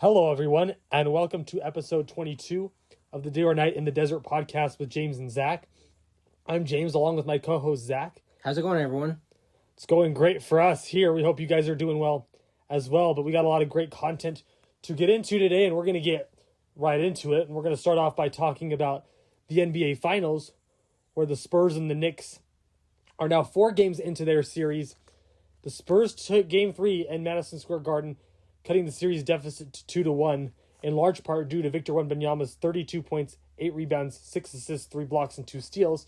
Hello, everyone, and welcome to episode 22 of the Day or Night in the Desert podcast with James and Zach. I'm James, along with my co-host, Zach. How's it going, everyone? It's going great for us here. We hope you guys are doing well as well, but we got a lot of great content to get into today, and we're going to get right into it. And we're going to start off by talking about the NBA Finals, where the Spurs and the Knicks are now 4 games into their series. The Spurs took Game 3 in Madison Square Garden, cutting the series deficit to 2-1, in large part due to Victor Wembanyama's 32 points, 8 rebounds, 6 assists, 3 blocks, and 2 steals.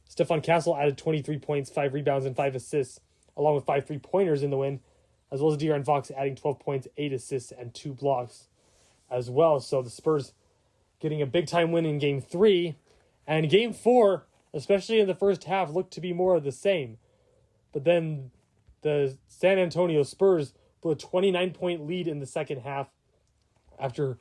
Stephon Castle added 23 points, 5 rebounds, and 5 assists, along with 5 3-pointers in the win, as well as De'Aaron Fox adding 12 points, 8 assists, and 2 blocks as well. So the Spurs getting a big-time win in Game 3, and Game 4, especially in the first half, looked to be more of the same. But then the San Antonio Spurs blew a 29-point lead in the second half after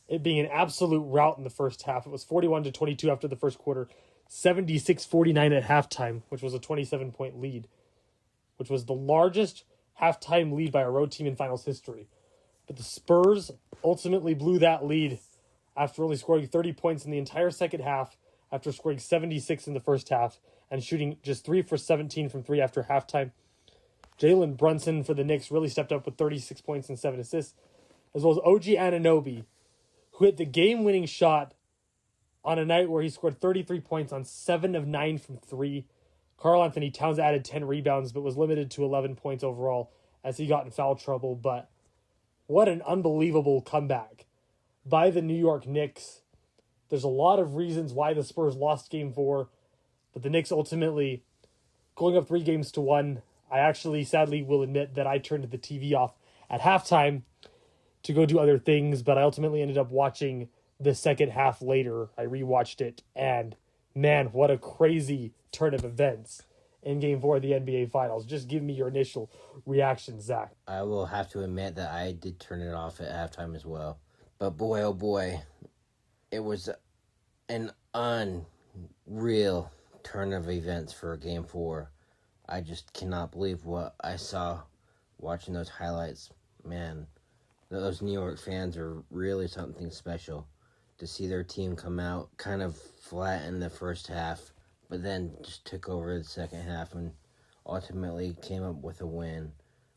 it being an absolute rout in the first half. It was 41-22 after the first quarter, 76-49 at halftime, which was a 27-point lead, which was the largest halftime lead by a road team in finals history. But the Spurs ultimately blew that lead after only scoring 30 points in the entire second half, after scoring 76 in the first half and shooting just 3 for 17 from 3 after halftime. Jalen Brunson for the Knicks really stepped up with 36 points and 7 assists, as well as OG Anunoby, who hit the game-winning shot on a night where he scored 33 points on 7 of 9 from 3. Karl Anthony Towns added 10 rebounds, but was limited to 11 points overall as he got in foul trouble. But what an unbelievable comeback by the New York Knicks. There's a lot of reasons why the Spurs lost Game 4, but the Knicks ultimately going up 3-1. I actually, sadly, will admit that I turned the TV off at halftime to go do other things, but I ultimately ended up watching the second half later. I rewatched it, and man, what a crazy turn of events in Game 4 of the NBA Finals. Just give me your initial reaction, Zach. I will have to admit that I did turn it off at halftime as well. But boy, oh boy, it was an unreal turn of events for Game 4. I just cannot believe what I saw watching those highlights. Man, those New York fans are really something special. To see their team come out kind of flat in the first half, but then just took over the second half and ultimately came up with a win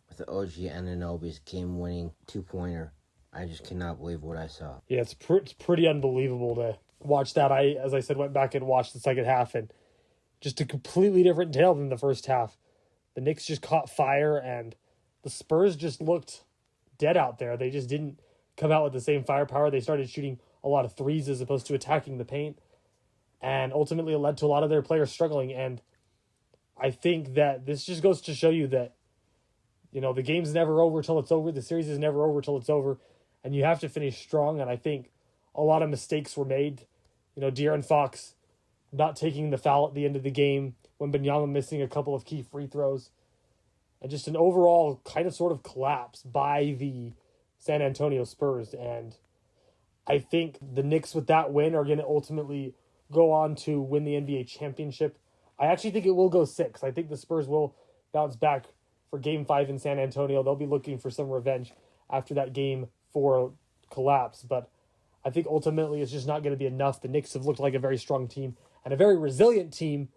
with the OG Anunoby's game-winning 2-pointer. I just cannot believe what I saw. Yeah, it's pretty unbelievable to watch that. As I said, went back and watched the second half, and just a completely different tale than the first half. The Knicks just caught fire, and the Spurs just looked dead out there. They just didn't come out with the same firepower. They started shooting a lot of threes as opposed to attacking the paint, and ultimately it led to a lot of their players struggling. And I think that this just goes to show you that, the game's never over till it's over. The series is never over till it's over, and you have to finish strong. And I think a lot of mistakes were made. De'Aaron Fox not taking the foul at the end of the game, Wembanyama missing a couple of key free throws, and just an overall kind of sort of collapse by the San Antonio Spurs. And I think the Knicks with that win are going to ultimately go on to win the NBA championship. I actually think it will go 6. I think the Spurs will bounce back for Game 5 in San Antonio. They'll be looking for some revenge after that Game 4 collapse, but I think ultimately it's just not going to be enough. The Knicks have looked like a very strong team and a very resilient team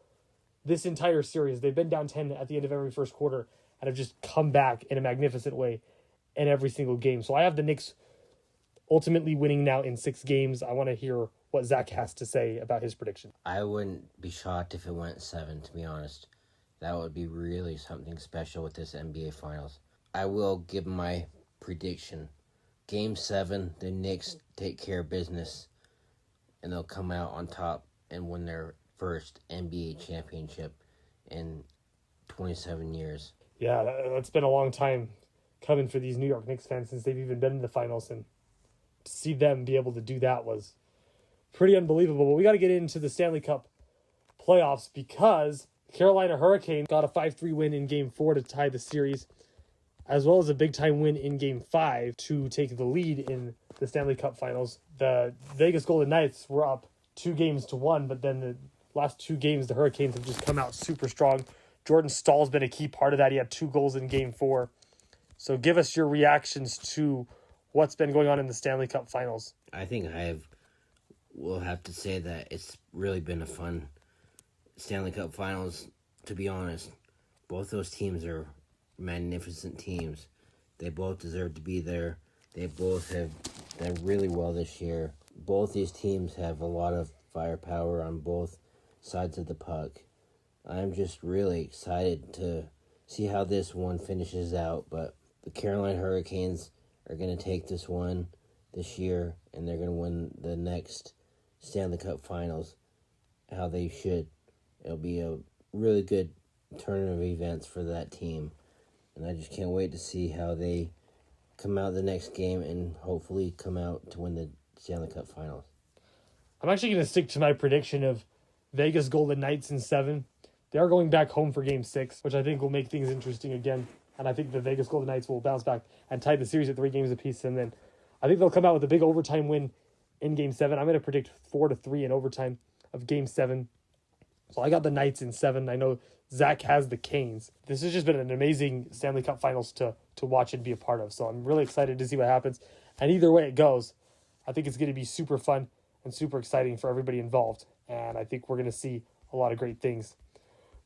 this entire series. They've been down 10 at the end of every first quarter and have just come back in a magnificent way in every single game. So I have the Knicks ultimately winning now in 6 games. I want to hear what Zach has to say about his prediction. I wouldn't be shocked if it went 7, to be honest. That would be really something special with this NBA Finals. I will give my prediction. Game 7, the Knicks take care of business, and they'll come out on top and win their first NBA championship in 27 years. Yeah, that's been a long time coming for these New York Knicks fans since they've even been in the finals, and to see them be able to do that was pretty unbelievable. But we got to get into the Stanley Cup playoffs because the Carolina Hurricanes got a 5-3 win in Game 4 to tie the series, as well as a big-time win in Game 5 to take the lead in the Stanley Cup Finals. The Vegas Golden Knights were up 2-1, but then the last 2 games, the Hurricanes have just come out super strong. Jordan Stahl's been a key part of that. He had 2 goals in Game 4. So give us your reactions to what's been going on in the Stanley Cup Finals. I think will have to say that it's really been a fun Stanley Cup Finals, to be honest. Both those teams are magnificent teams. They both deserve to be there. They both have done really well this year. Both these teams have a lot of firepower on both sides of the puck. I'm just really excited to see how this one finishes out, but the Carolina Hurricanes are going to take this one this year, and they're going to win the next Stanley Cup Finals how they should. It'll be a really good turn of events for that team, and I just can't wait to see how they come out the next game and hopefully come out to win the Stanley Cup Finals. I'm actually going to stick to my prediction of Vegas Golden Knights in 7. They are going back home for Game 6, which I think will make things interesting again. And I think the Vegas Golden Knights will bounce back and tie the series at 3 games apiece. And then I think they'll come out with a big overtime win in Game 7. I'm going to predict 4-3 in overtime of Game 7. So I got the Knights in 7. I know Zach has the Canes. This has just been an amazing Stanley Cup Finals to watch and be a part of. So I'm really excited to see what happens. And either way it goes, I think it's going to be super fun and super exciting for everybody involved. And I think we're going to see a lot of great things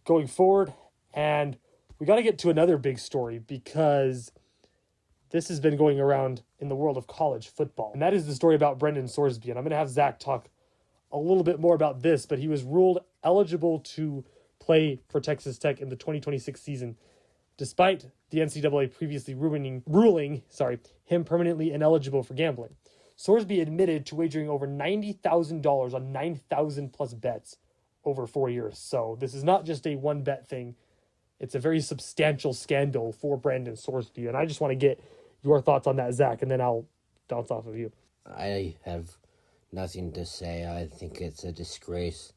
going forward. And we got to get to another big story because this has been going around in the world of college football. And that is the story about Brendan Sorsby. And I'm going to have Zach talk a little bit more about this, but he was ruled eligible to play for Texas Tech in the 2026 season, despite the NCAA previously ruling him permanently ineligible for gambling. Sorsby admitted to wagering over $90,000 on 9,000 plus bets over 4 years. So this is not just a one bet thing. It's a very substantial scandal for Brandon Sorsby. And I just want to get your thoughts on that, Zach, and then I'll bounce off of you. I have nothing to say. I think it's a disgrace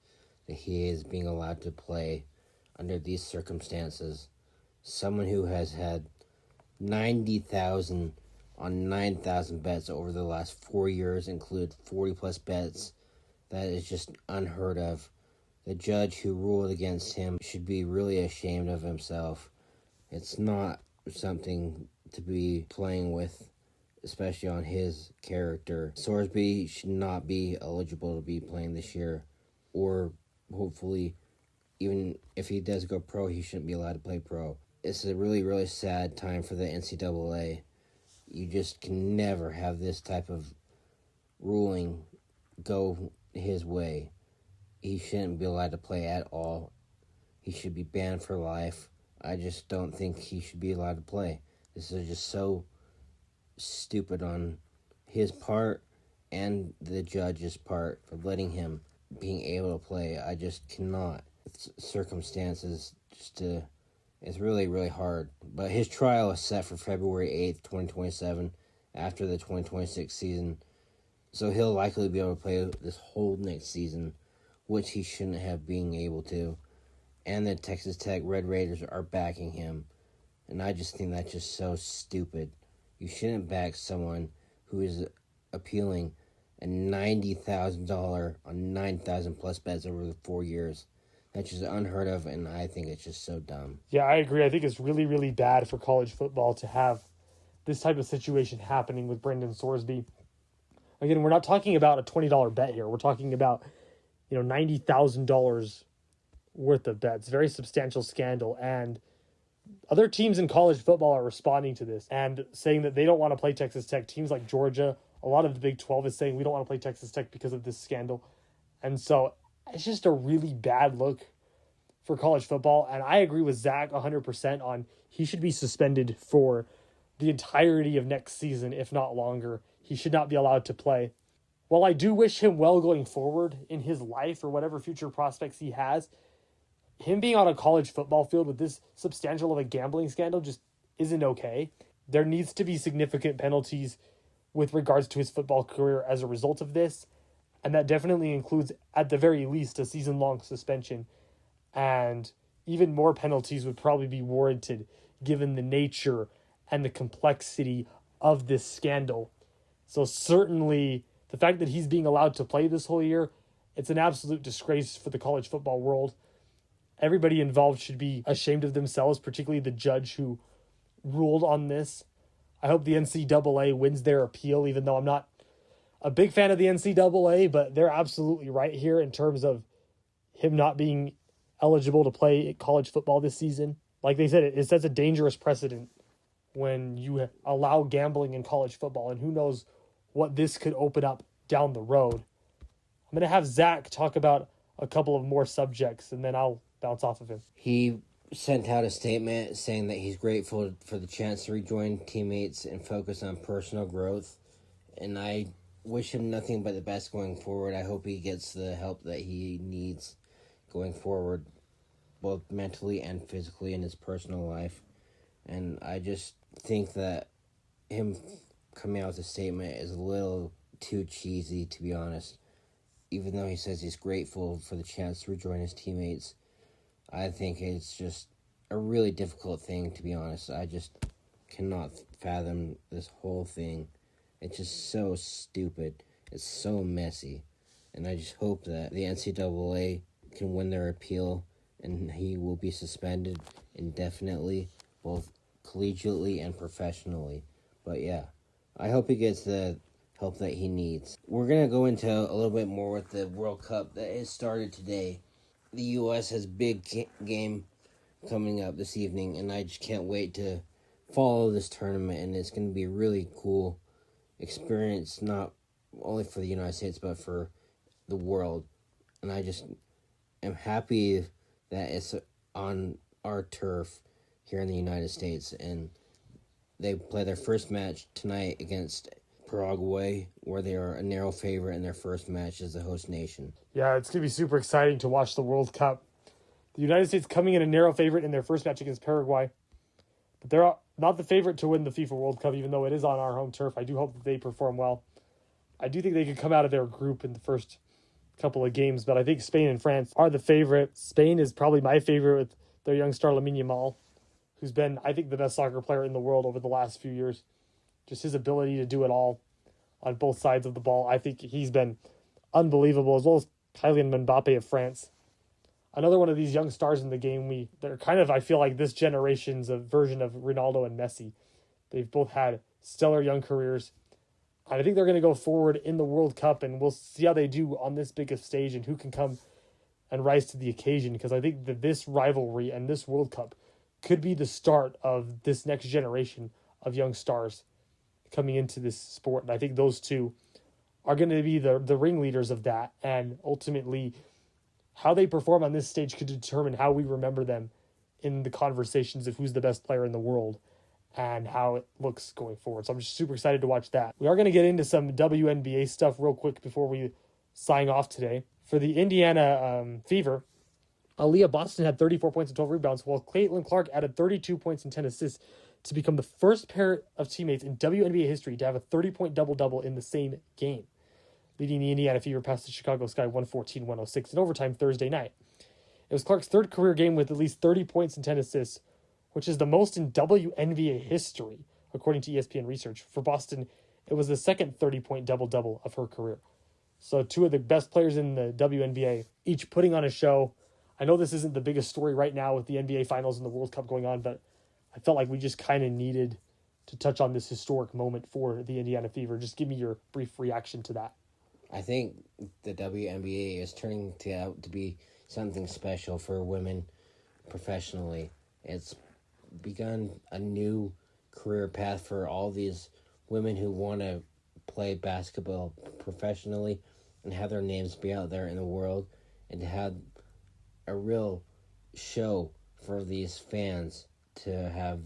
that he is being allowed to play under these circumstances. Someone who has had 90,000 on 9,000 bets over the last 4 years, include 40 plus bets. That is just unheard of. The judge who ruled against him should be really ashamed of himself. It's not something to be playing with, especially on his character. Sorsby should not be eligible to be playing this year, or hopefully, even if he does go pro, he shouldn't be allowed to play pro. It's a really, really sad time for the NCAA. You just can never have this type of ruling go his way. He shouldn't be allowed to play at all. He should be banned for life. I just don't think he should be allowed to play. This is just so stupid on his part and the judge's part for letting him being able to play. I just cannot. Circumstances it's really, really hard. But his trial is set for February 8th, 2027, after the 2026 season. So he'll likely be able to play this whole next season, which he shouldn't have being able to. And the Texas Tech Red Raiders are backing him. And I just think that's just so stupid. You shouldn't back someone who is appealing a $90,000 on 9,000 plus bets over the 4 years. That's just unheard of, and I think it's just so dumb. Yeah, I agree. I think it's really, really bad for college football to have this type of situation happening with Brendan Sorsby. Again, we're not talking about a $20 bet here. We're talking about, $90,000 worth of bets. Very substantial scandal. And other teams in college football are responding to this and saying that they don't want to play Texas Tech. Teams like Georgia, a lot of the Big 12 is saying we don't want to play Texas Tech because of this scandal. And so it's just a really bad look for college football. And I agree with Zach 100% on he should be suspended for the entirety of next season, if not longer. He should not be allowed to play. While I do wish him well going forward in his life or whatever future prospects he has, him being on a college football field with this substantial of a gambling scandal just isn't okay. There needs to be significant penalties with regards to his football career as a result of this. And that definitely includes, at the very least, a season-long suspension. And even more penalties would probably be warranted given the nature and the complexity of this scandal. So certainly, the fact that he's being allowed to play this whole year, it's an absolute disgrace for the college football world. Everybody involved should be ashamed of themselves, particularly the judge who ruled on this. I hope the NCAA wins their appeal, even though I'm not a big fan of the NCAA, but they're absolutely right here in terms of him not being eligible to play college football this season. Like they said, it sets a dangerous precedent when you allow gambling in college football, and who knows what this could open up down the road. I'm going to have Zach talk about a couple of more subjects, and then I'll bounce off of him. He sent out a statement saying that he's grateful for the chance to rejoin teammates and focus on personal growth. And I wish him nothing but the best going forward. I hope he gets the help that he needs going forward, both mentally and physically in his personal life. And I just think that him coming out with a statement is a little too cheesy, to be honest. Even though he says he's grateful for the chance to rejoin his teammates, I think it's just a really difficult thing, to be honest. I just cannot fathom this whole thing. It's just so stupid. It's so messy. And I just hope that the NCAA can win their appeal and he will be suspended indefinitely, both collegiately and professionally. But yeah, I hope he gets the help that he needs. We're going to go into a little bit more with the World Cup that has started today. The U.S. has a big game coming up this evening, and I just can't wait to follow this tournament, and it's going to be a really cool experience, not only for the United States, but for the world. And I just am happy that it's on our turf here in the United States, and they play their first match tonight against Paraguay, where they are a narrow favorite in their first match as the host nation. Yeah, it's going to be super exciting to watch the World Cup. The United States coming in a narrow favorite in their first match against Paraguay. But they're not the favorite to win the FIFA World Cup, even though it is on our home turf. I do hope that they perform well. I do think they could come out of their group in the first couple of games, but I think Spain and France are the favorite. Spain is probably my favorite with their young star Lamine Yamal, who's been, I think, the best soccer player in the world over the last few years. Just his ability to do it all on both sides of the ball. I think he's been unbelievable, as well as Kylian Mbappe of France. Another one of these young stars in the game. They're kind of, I feel like, this generation's a version of Ronaldo and Messi. They've both had stellar young careers. I think they're going to go forward in the World Cup, and we'll see how they do on this biggest stage and who can come and rise to the occasion, because I think that this rivalry and this World Cup could be the start of this next generation of young stars coming into this sport. And I think those two are going to be the ringleaders of that. And ultimately, how they perform on this stage could determine how we remember them in the conversations of who's the best player in the world and how it looks going forward. So I'm just super excited to watch that. We are going to get into some WNBA stuff real quick before we sign off today. For the Indiana Fever, Aaliyah Boston had 34 points and 12 rebounds, while Caitlin Clark added 32 points and 10 assists to become the first pair of teammates in WNBA history to have a 30-point double-double in the same game, leading the Indiana Fever past the Chicago Sky 114-106 in overtime Thursday night. It was Clark's third career game with at least 30 points and 10 assists, which is the most in WNBA history, according to ESPN research. For Boston, it was the second 30-point double-double of her career. So two of the best players in the WNBA, each putting on a show. I know this isn't the biggest story right now with the NBA Finals and the World Cup going on, but I felt like we just kind of needed to touch on this historic moment for the Indiana Fever. Just give me your brief reaction to that. I think the WNBA is turning out to be something special for women professionally. It's begun a new career path for all these women who want to play basketball professionally and have their names be out there in the world, and to have a real show for these fans to have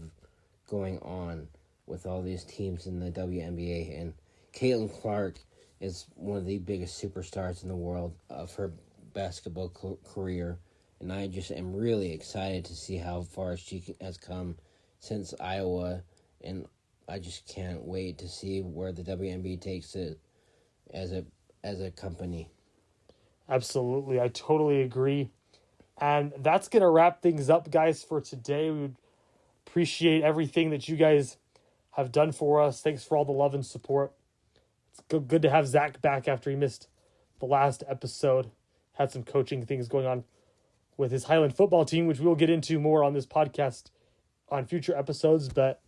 going on with all these teams in the WNBA. And Caitlin Clark is one of the biggest superstars in the world of her basketball career, and I just am really excited to see how far she has come since Iowa, and I just can't wait to see where the WNBA takes it as a company. Absolutely, I totally agree. And that's going to wrap things up, guys, for today. We would appreciate everything that you guys have done for us. Thanks for all the love and support. It's good to have Zach back after he missed the last episode. Had some coaching things going on with his Highland football team, which we will get into more on this podcast on future episodes. But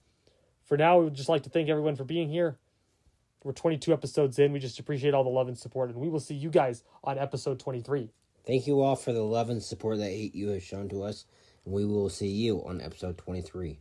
For now, we would just like to thank everyone for being here. We're 22 episodes in. We just appreciate all the love and support, and we will see you guys on episode 23. Thank you all for the love and support that you have shown to us, and we will see you on episode 23.